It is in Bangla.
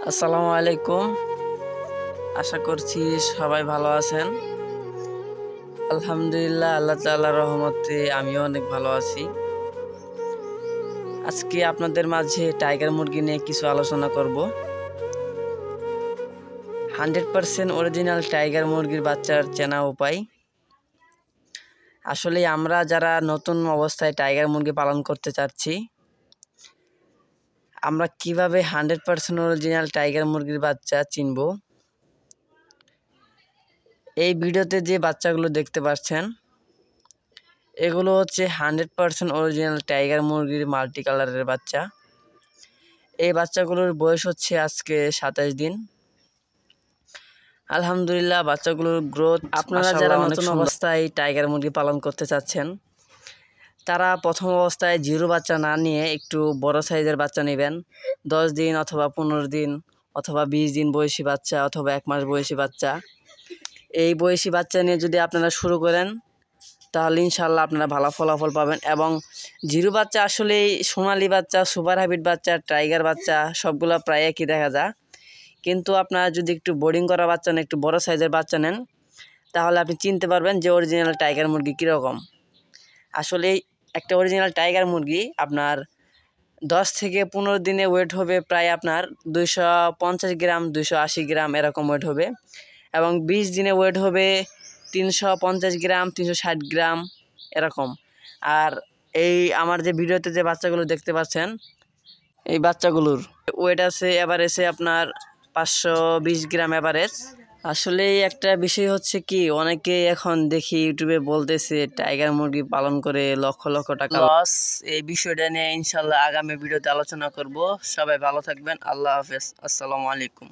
আসসালামু আলাইকুম। আশা করছি সবাই ভালো আছেন। আলহামদুলিল্লাহ, আল্লাহ তাআলার রহমতে আমিও অনেক ভালো আছি। আজকে আপনাদের মাঝে টাইগার মুরগি নিয়ে কিছু আলোচনা করব। 100% অরিজিনাল টাইগার মুরগির বাচ্চার চেনা উপায়। আসলে আমরা যারা নতুন অবস্থায় টাইগার মুরগি পালন করতে চাচ্ছি, আমরা কিভাবে 100% অরিজিনাল টাইগার মুরগির বাচ্চা চিনব। এই ভিডিওতে যে বাচ্চাগুলো দেখতে পাচ্ছেন, এগুলো হচ্ছে 100% অরিজিনাল টাইগার মুরগির মাল্টি কালারের বাচ্চা। এই বাচ্চাগুলোর বয়স হচ্ছে আজকে 27 দিন। আলহামদুলিল্লাহ, বাচ্চাগুলোর গ্রোথ আপনারা যারা নতুন অবস্থায় টাইগার মুরগি পালন করতে চাচ্ছেন, তারা প্রথম অবস্থায় জিরো বাচ্চা না নিয়ে একটু বড় সাইজের বাচ্চা নেবেন। 10 দিন অথবা 15 দিন অথবা 20 দিন বয়সী বাচ্চা অথবা 1 মাস বয়সী বাচ্চা। এই বয়সী বাচ্চা নিয়ে যদি আপনারা শুরু করেন, তাহলে ইনশাল্লাহ আপনারা ভালো ফলাফল পাবেন। এবং জিরো বাচ্চা আসলেই সোনালি বাচ্চা, সুপার হাইব্রিড বাচ্চা, টাইগার বাচ্চা সবগুলো প্রায় একই দেখা যায়। কিন্তু আপনারা যদি একটু বোর্ডিং করা বাচ্চা নেন, একটু বড় সাইজের বাচ্চা নেন, তাহলে আপনি চিনতে পারবেন যে অরিজিনাল টাইগার মুরগি কীরকম। আসলে একটা অরিজিনাল টাইগার মুরগি আপনার 10 থেকে 15 দিনে ওয়েট হবে প্রায় আপনার 250 গ্রাম, 280 গ্রাম এরকম ওয়েট হবে। এবং 20 দিনে ওয়েট হবে 350 গ্রাম, 360 গ্রাম এরকম। আর এই আমার যে ভিডিওতে যে বাচ্চাগুলো দেখতে পাচ্ছেন, এই বাচ্চাগুলোর ওয়েট আছে এভারেজে আপনার 520 গ্রাম এভারেজ। আসলে একটা বিষয় হচ্ছে কি, অনেকে এখন দেখি ইউটিউবে বলতেছে টাইগার মুরগি পালন করে লক্ষ লক্ষ টাকা লস। এই বিষয়টা নিয়ে ইনশাল্লাহ আগামী ভিডিওতে আলোচনা করব। সবাই ভালো থাকবেন। আল্লাহ হাফেজ। আসসালামু আলাইকুম।